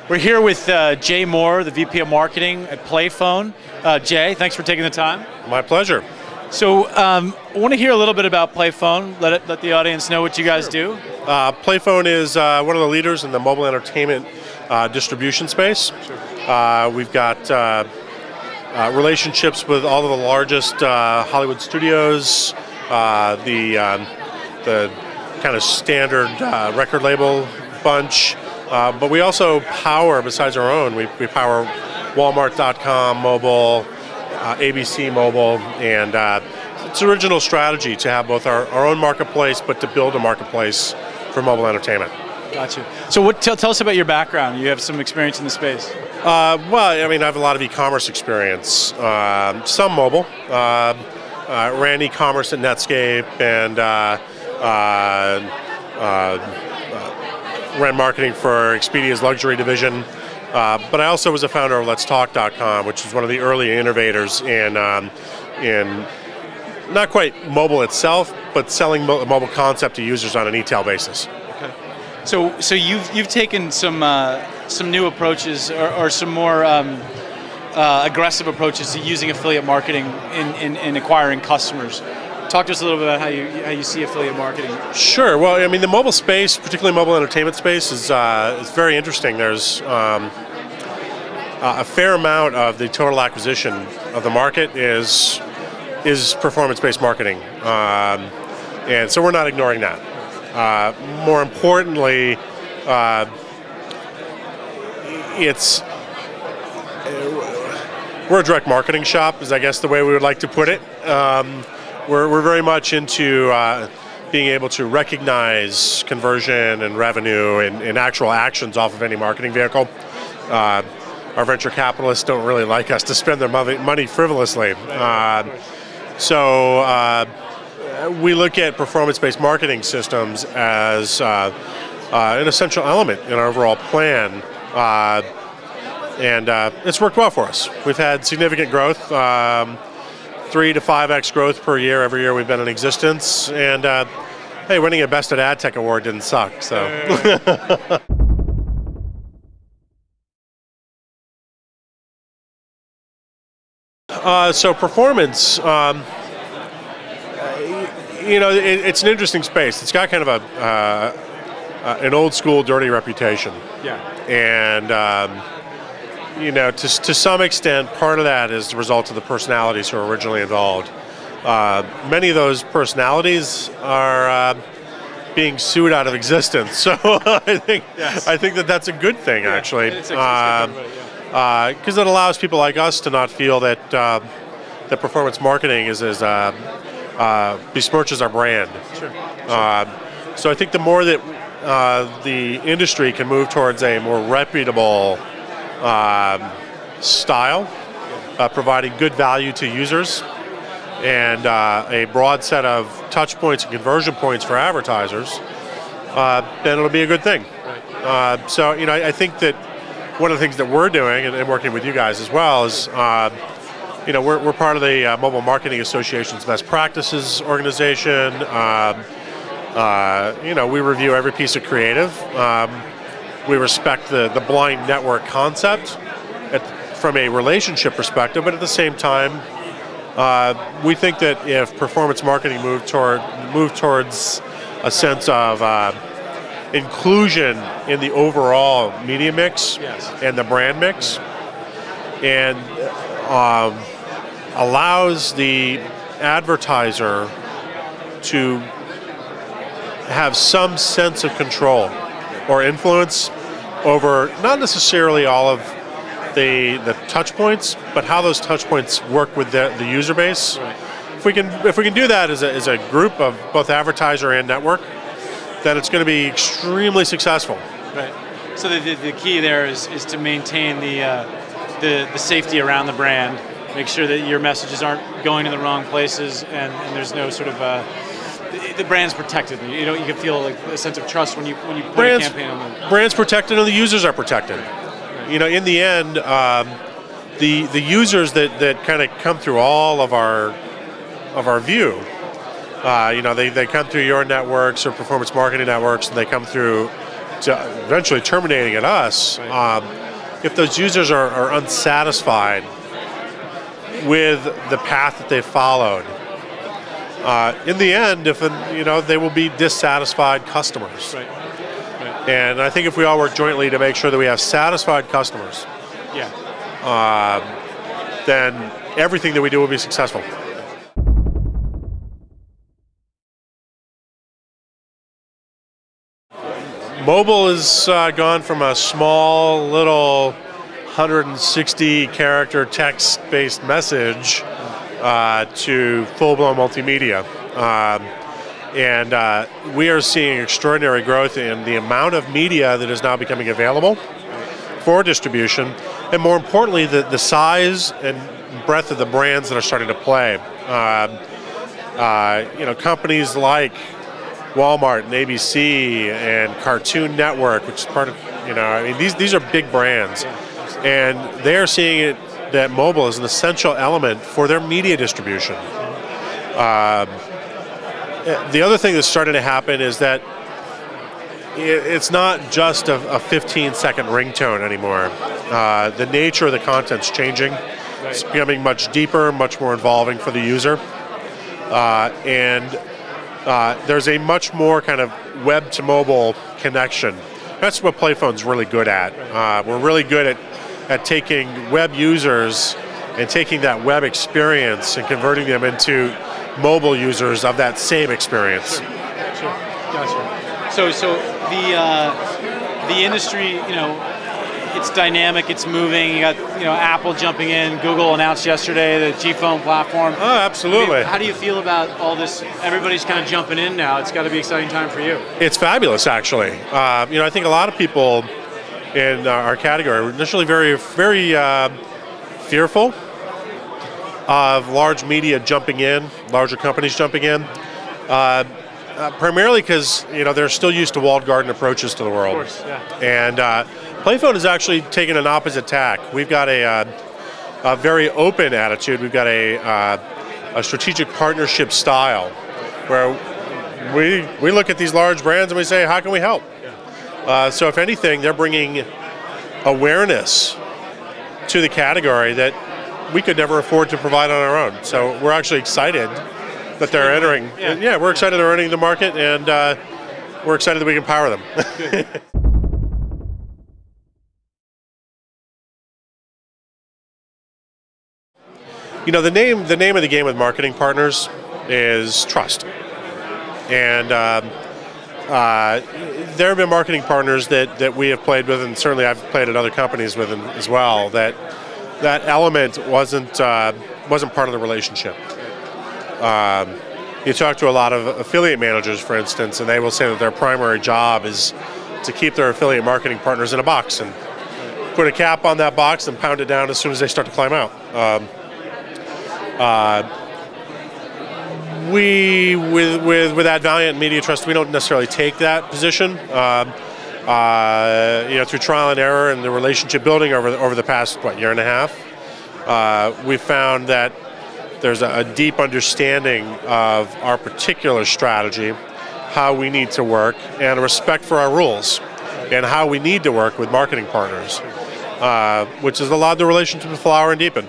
We're here with Jay Moore, the VP of Marketing at PlayPhone. Jay, thanks for taking the time. My pleasure. So I want to hear a little bit about PlayPhone. Let the audience know what you guys do. PlayPhone is one of the leaders in the mobile entertainment distribution space. Sure. We've got relationships with all of the largest Hollywood studios, the kind of standard record label bunch. But we also power, besides our own, we power Walmart.com mobile, ABC mobile, and it's an original strategy to have both our own marketplace, but to build a marketplace for mobile entertainment. Gotcha. So tell us about your background. You have some experience in the space. Well, I mean, I have a lot of e-commerce experience, some mobile. Ran e-commerce at Netscape and ran marketing for Expedia's luxury division, but I also was a founder of Let'sTalk.com, which is one of the early innovators in not quite mobile itself, but selling a mobile concept to users on an e-tail basis. Okay. So you've taken some new approaches or some more aggressive approaches to using affiliate marketing in acquiring customers. Talk to us a little bit about how you see affiliate marketing. Sure. Well, I mean, the mobile space, particularly mobile entertainment space, is very interesting. There's a fair amount of the total acquisition of the market is performance-based marketing, and so we're not ignoring that. More importantly, we're a direct marketing shop, is I guess the way we would like to put it. We're very much into being able to recognize conversion and revenue and actual actions off of any marketing vehicle. Our venture capitalists don't really like us to spend their money frivolously. So we look at performance-based marketing systems as an essential element in our overall plan. And it's worked well for us. We've had significant growth. 3 to 5x growth per year every year we've been in existence, and hey, winning a Best at Ad Tech award didn't suck. So, so performance, it's an interesting space. It's got kind of an old school dirty reputation. Yeah, and. To some extent, part of that is the result of the personalities who are originally involved. Many of those personalities are being sued out of existence, so I think that that's a good thing, actually, because it allows people like us to not feel that that performance marketing besmirches our brand. Sure. So I think the more that the industry can move towards a more reputable style, providing good value to users, and a broad set of touch points and conversion points for advertisers, then it'll be a good thing. Right. So I think that one of the things that we're doing, and working with you guys as well, is we're part of the Mobile Marketing Association's Best Practices organization. We review every piece of creative. We respect the blind network concept from a relationship perspective, but at the same time, we think that if performance marketing moved towards a sense of inclusion in the overall media mix, yes, and the brand mix, and allows the advertiser to have some sense of control or influence over not necessarily all of the touch points, but how those touch points work with the user base. Right. If we can do that as a group of both advertiser and network, then it's going to be extremely successful. Right. So the key there is to maintain the safety around the brand, make sure that your messages aren't going to the wrong places, and there's no sort of the brand's protected. You can feel like a sense of trust when you put a campaign on them. Brand's protected and the users are protected. Right. In the end, the users that kind of come through all of our view, they come through your networks or performance marketing networks, and they come through eventually terminating at us, if those users are unsatisfied with the path that they followed, in the end, they will be dissatisfied customers. Right. Right. And I think if we all work jointly to make sure that we have satisfied customers, then everything that we do will be successful. Mobile has gone from a small little 160 character text-based message to full-blown multimedia. And we are seeing extraordinary growth in the amount of media that is now becoming available for distribution, and more importantly, the size and breadth of the brands that are starting to play. Companies like Walmart and ABC and Cartoon Network, which is part of, these are big brands, and they are seeing it that mobile is an essential element for their media distribution. The other thing that's starting to happen is that it's not just a 15-second ringtone anymore. The nature of the content's changing. It's becoming much deeper, much more involving for the user. There's a much more kind of web-to-mobile connection. That's what PlayPhone's really good at. We're really good at taking web users and taking that web experience and converting them into mobile users of that same experience. Sure. Gotcha. So the industry, it's dynamic, it's moving. You got Apple jumping in. Google announced yesterday the G-Phone platform. Oh, absolutely. How do you feel about all this? Everybody's kind of jumping in now. It's got to be an exciting time for you. It's fabulous, actually. I think a lot of people in our category were initially very, very fearful of large media jumping in, larger companies jumping in, primarily because they're still used to walled garden approaches to the world. Of course, yeah. And PlayPhone has actually taken an opposite tack. We've got a very open attitude. We've got a strategic partnership style, where we look at these large brands and we say, how can we help? Yeah. So if anything, they're bringing awareness to the category that we could never afford to provide on our own. So we're actually excited that they're entering. Yeah, we're excited they're entering the market, and we're excited that we can power them. Good. The name of the game with marketing partners is trust. And there have been marketing partners that we have played with, and certainly I've played at other companies with as well, that element wasn't part of the relationship. You talk to a lot of affiliate managers, for instance, and they will say that their primary job is to keep their affiliate marketing partners in a box and put a cap on that box and pound it down as soon as they start to climb out. With Advaliant and MediaTrust, we don't necessarily take that position. Through trial and error and the relationship building over the past year and a half, we've found that there's a deep understanding of our particular strategy, how we need to work, and a respect for our rules and how we need to work with marketing partners, which has allowed the relationship to flower and deepen.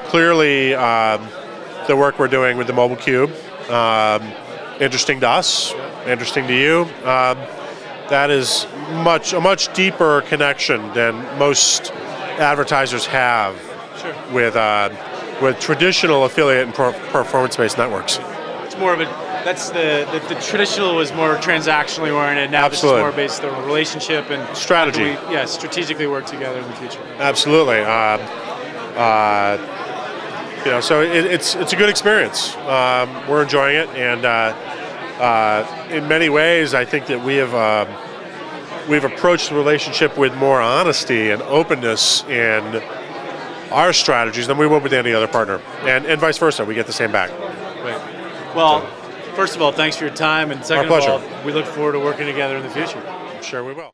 Clearly, the work we're doing with the Mobile Cube, interesting to us, interesting to you. That is a much deeper connection than most advertisers have with traditional affiliate and performance-based networks. It's more of the traditional was more transactionally oriented. Now this is more based on relationship and strategy. Strategically work together in the future. Absolutely. So it's a good experience. We're enjoying it, and in many ways, I think that we've approached the relationship with more honesty and openness in our strategies than we would with any other partner, and vice versa. We get the same back. Right. Well, first of all, thanks for your time, and second of all, we look forward to working together in the future. I'm sure we will.